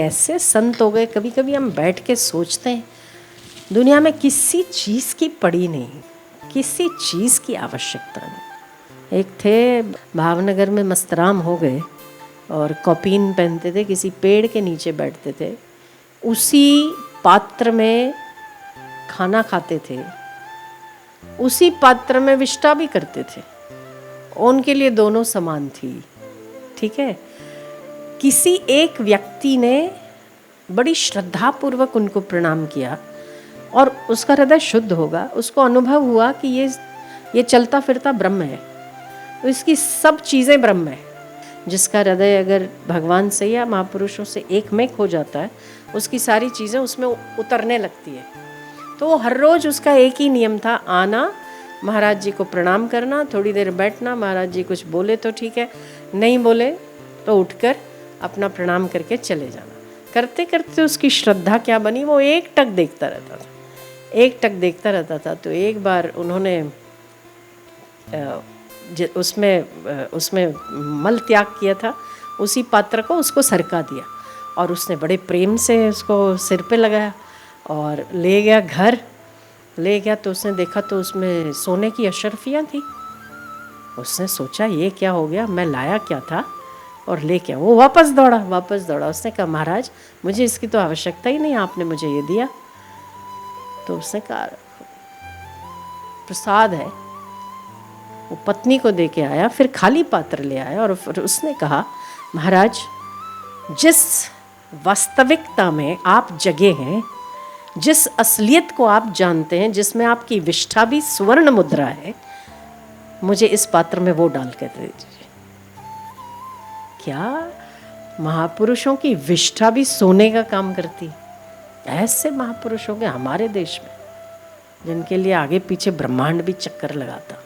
ऐसे संत हो गए, कभी कभी हम बैठ के सोचते हैं दुनिया में किसी चीज़ की पड़ी नहीं, किसी चीज़ की आवश्यकता नहीं। एक थे भावनगर में मस्तराम हो गए और कॉपीन पहनते थे, किसी पेड़ के नीचे बैठते थे, उसी पात्र में खाना खाते थे, उसी पात्र में विष्टा भी करते थे। उनके लिए दोनों समान थी। ठीक है, किसी एक व्यक्ति ने बड़ी श्रद्धापूर्वक उनको प्रणाम किया और उसका हृदय शुद्ध होगा, उसको अनुभव हुआ कि ये चलता फिरता ब्रह्म है, तो इसकी सब चीज़ें ब्रह्म है। जिसका हृदय अगर भगवान से या महापुरुषों से एकमेक हो जाता है, उसकी सारी चीज़ें उसमें उतरने लगती है। तो हर रोज़ उसका एक ही नियम था, आना, महाराज जी को प्रणाम करना, थोड़ी देर बैठना, महाराज जी कुछ बोले तो ठीक है, नहीं बोले तो उठकर अपना प्रणाम करके चले जाना। करते करते उसकी श्रद्धा क्या बनी, वो एक टक देखता रहता था, एक टक देखता रहता था। तो एक बार उन्होंने उसमें मल त्याग किया था, उसी पात्र को उसको सरका दिया और उसने बड़े प्रेम से उसको सिर पे लगाया और ले गया घर। ले गया तो उसने देखा तो उसमें सोने की अशर्फियाँ थी। उसने सोचा ये क्या हो गया, मैं लाया क्या था और ले क्या। वो वापस दौड़ा। उसने कहा महाराज मुझे इसकी तो आवश्यकता ही नहीं, आपने मुझे ये दिया। तो उसने कहा प्रसाद है। वो पत्नी को दे के आया, फिर खाली पात्र ले आया और फिर उसने कहा महाराज जिस वास्तविकता में आप जगे हैं, जिस असलियत को आप जानते हैं, जिसमें आपकी विष्ठा भी स्वर्ण मुद्रा है, मुझे इस पात्र में वो डाल कर दे दीजिए। क्या महापुरुषों की विष्ठा भी सोने का काम करती। ऐसे महापुरुष हो गए हमारे देश में जिनके लिए आगे पीछे ब्रह्मांड भी चक्कर लगाता।